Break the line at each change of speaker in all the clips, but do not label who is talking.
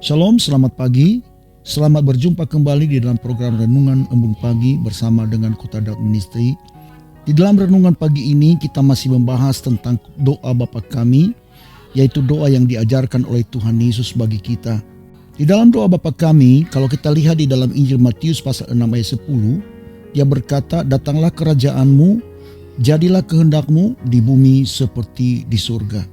Shalom, selamat pagi. Selamat berjumpa kembali di dalam program Renungan Embun Pagi bersama dengan Kota Daud Ministry. Di dalam renungan pagi ini kita masih membahas tentang doa Bapa Kami, yaitu doa yang diajarkan oleh Tuhan Yesus bagi kita. Di dalam doa Bapa Kami, kalau kita lihat di dalam Injil Matius pasal 6 ayat 10, dia berkata, "Datanglah kerajaan-Mu, jadilah kehendak-Mu di bumi seperti di surga."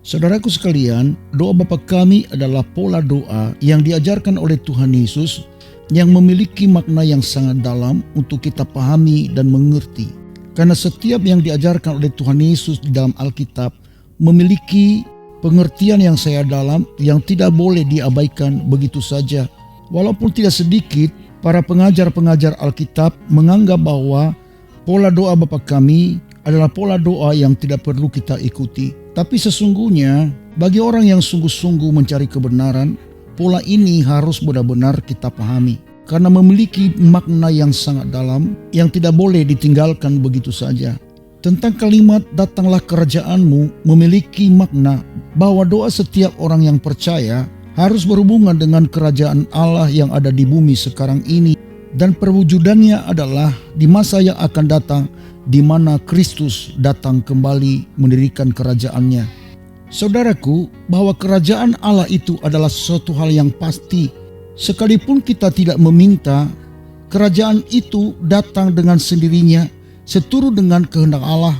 Saudaraku sekalian, doa Bapa Kami adalah pola doa yang diajarkan oleh Tuhan Yesus yang memiliki makna yang sangat dalam untuk kita pahami dan mengerti. Karena setiap yang diajarkan oleh Tuhan Yesus di dalam Alkitab memiliki pengertian yang sangat dalam yang tidak boleh diabaikan begitu saja. Walaupun tidak sedikit, para pengajar-pengajar Alkitab menganggap bahwa pola doa Bapa Kami adalah pola doa yang tidak perlu kita ikuti. Tapi sesungguhnya bagi orang yang sungguh-sungguh mencari kebenaran, pola ini harus benar-benar kita pahami. Karena memiliki makna yang sangat dalam yang tidak boleh ditinggalkan begitu saja. Tentang kalimat "datanglah kerajaan-Mu" memiliki makna bahwa doa setiap orang yang percaya harus berhubungan dengan kerajaan Allah yang ada di bumi sekarang ini. Dan perwujudannya adalah di masa yang akan datang, di mana Kristus datang kembali mendirikan kerajaannya. Saudaraku, bahwa kerajaan Allah itu adalah sesuatu hal yang pasti. Sekalipun kita tidak meminta, kerajaan itu datang dengan sendirinya, seturut dengan kehendak Allah.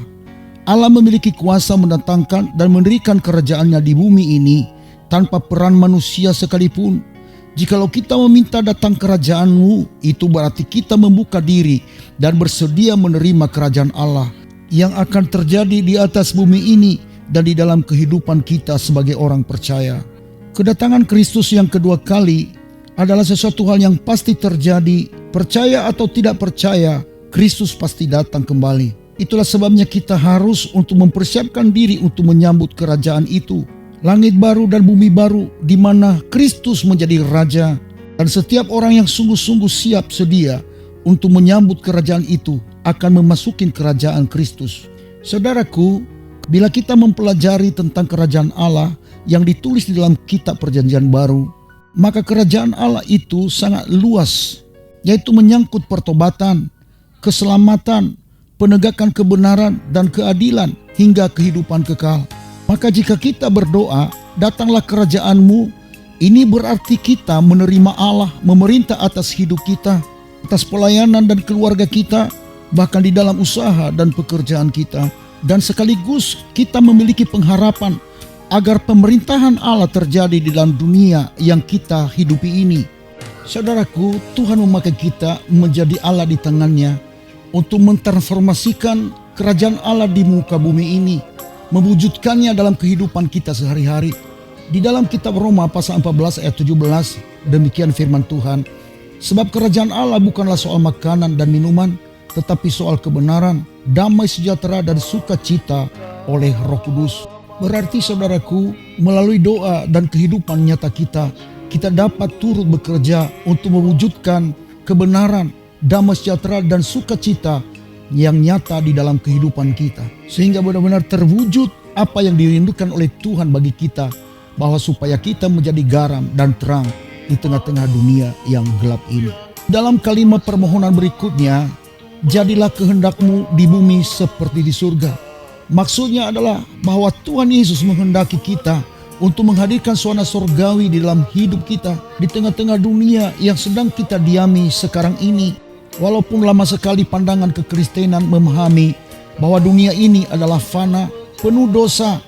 Allah memiliki kuasa mendatangkan dan mendirikan kerajaannya di bumi ini tanpa peran manusia sekalipun. Jikalau kita meminta datang kerajaan-Mu, itu berarti kita membuka diri dan bersedia menerima kerajaan Allah yang akan terjadi di atas bumi ini dan di dalam kehidupan kita sebagai orang percaya. Kedatangan Kristus yang kedua kali adalah sesuatu hal yang pasti terjadi. Percaya atau tidak percaya, Kristus pasti datang kembali. Itulah sebabnya kita harus untuk mempersiapkan diri untuk menyambut kerajaan itu. Langit baru dan bumi baru di mana Kristus menjadi Raja. Dan setiap orang yang sungguh-sungguh siap sedia untuk menyambut kerajaan itu akan memasuki kerajaan Kristus. Saudaraku, bila kita mempelajari tentang kerajaan Allah yang ditulis di dalam kitab Perjanjian Baru, maka kerajaan Allah itu sangat luas, yaitu menyangkut pertobatan, keselamatan, penegakan kebenaran dan keadilan hingga kehidupan kekal. Maka jika kita berdoa, "Datanglah kerajaan-Mu", ini berarti kita menerima Allah memerintah atas hidup kita, atas pelayanan dan keluarga kita, bahkan di dalam usaha dan pekerjaan kita. Dan sekaligus kita memiliki pengharapan agar pemerintahan Allah terjadi di dalam dunia yang kita hidupi ini. Saudaraku, Tuhan memakai kita menjadi Allah di tangannya untuk mentransformasikan kerajaan Allah di muka bumi ini, mewujudkannya dalam kehidupan kita sehari-hari. Di dalam kitab Roma pasal 14 ayat 17, demikian firman Tuhan, "Sebab kerajaan Allah bukanlah soal makanan dan minuman, tetapi soal kebenaran, damai sejahtera dan sukacita oleh Roh Kudus." Berarti saudaraku, melalui doa dan kehidupan nyata kita dapat turut bekerja untuk mewujudkan kebenaran, damai sejahtera dan sukacita yang nyata di dalam kehidupan kita, sehingga benar-benar terwujud apa yang dirindukan oleh Tuhan bagi kita, bahwa supaya kita menjadi garam dan terang di tengah-tengah dunia yang gelap ini. Dalam kalimat permohonan berikutnya, "Jadilah kehendak-Mu di bumi seperti di surga." Maksudnya adalah bahwa Tuhan Yesus menghendaki kita untuk menghadirkan suasana surgawi di dalam hidup kita di tengah-tengah dunia yang sedang kita diami sekarang ini. Walaupun lama sekali pandangan kekristenan memahami bahwa dunia ini adalah fana, penuh dosa,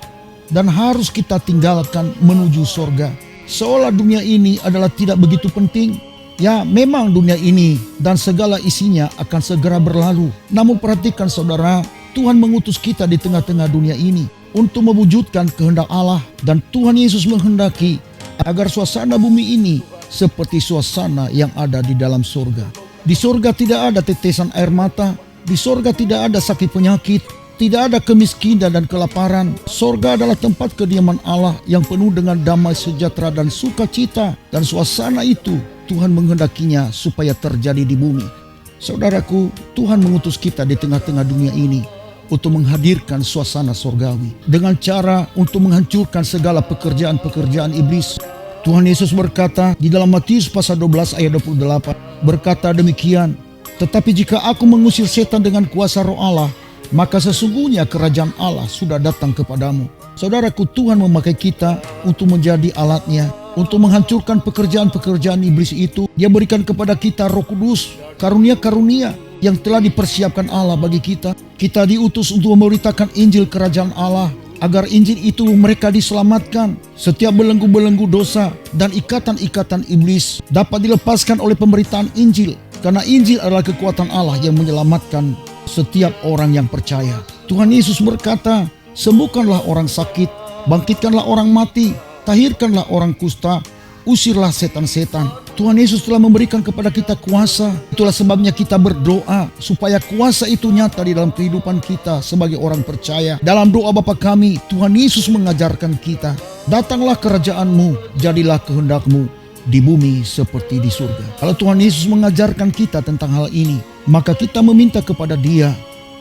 dan harus kita tinggalkan menuju surga. Seolah dunia ini adalah tidak begitu penting. Ya, memang dunia ini dan segala isinya akan segera berlalu. Namun perhatikan saudara, Tuhan mengutus kita di tengah-tengah dunia ini untuk mewujudkan kehendak Allah. Dan Tuhan Yesus menghendaki agar suasana bumi ini seperti suasana yang ada di dalam surga. Di surga tidak ada tetesan air mata, di surga tidak ada sakit penyakit, tidak ada kemiskinan dan kelaparan. Surga adalah tempat kediaman Allah yang penuh dengan damai sejahtera dan sukacita. Dan suasana itu Tuhan menghendakinya supaya terjadi di bumi. Saudaraku, Tuhan mengutus kita di tengah-tengah dunia ini untuk menghadirkan suasana surgawi dengan cara untuk menghancurkan segala pekerjaan-pekerjaan iblis Tuhan Yesus berkata di dalam Matius pasal 12 ayat 28, berkata demikian, tetapi jika aku mengusir setan dengan kuasa roh Allah, maka sesungguhnya kerajaan Allah sudah datang kepadamu. Saudaraku, Tuhan memakai kita untuk menjadi alatnya, untuk menghancurkan pekerjaan-pekerjaan iblis itu. Dia berikan kepada kita Roh Kudus, karunia-karunia yang telah dipersiapkan Allah bagi kita. Kita diutus untuk memberitakan Injil kerajaan Allah, agar Injil itu mereka diselamatkan. Setiap belenggu-belenggu dosa dan ikatan-ikatan iblis dapat dilepaskan oleh pemberitaan Injil, karena Injil adalah kekuatan Allah yang menyelamatkan setiap orang yang percaya. Tuhan Yesus berkata, sembuhkanlah orang sakit, bangkitkanlah orang mati, tahirkanlah orang kusta, usirlah setan-setan. Tuhan Yesus telah memberikan kepada kita kuasa. Itulah sebabnya kita berdoa supaya kuasa itu nyata di dalam kehidupan kita sebagai orang percaya. Dalam doa Bapa kami, Tuhan Yesus mengajarkan kita, datanglah kerajaanmu, jadilah kehendakmu di bumi seperti di surga. Kalau Tuhan Yesus mengajarkan kita tentang hal ini, maka kita meminta kepada Dia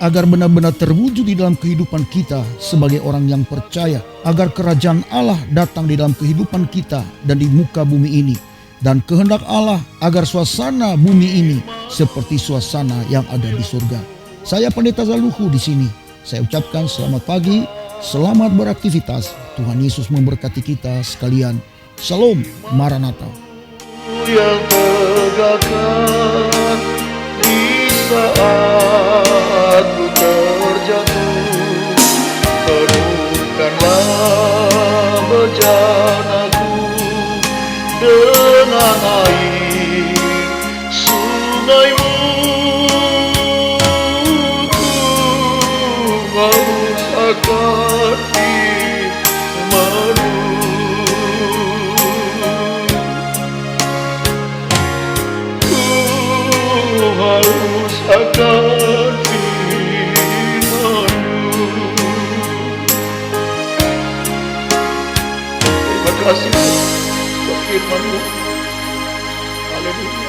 agar benar-benar terwujud di dalam kehidupan kita sebagai orang yang percaya, agar kerajaan Allah datang di dalam kehidupan kita dan di muka bumi ini, dan kehendak Allah agar suasana bumi ini seperti suasana yang ada di surga. Saya Pendeta Zaluhu di sini. Saya ucapkan selamat pagi, selamat beraktivitas. Tuhan Yesus memberkati kita sekalian. Shalom, Maranatha.
Yang tegakkan di saat ku terjatuh, penuhkanlah bejanaku dengan air sungai-Mu. Ku haus akan firman-Mu. Haus akan firman-Mu. Terima kasih buat firman-Mu. Haleluya.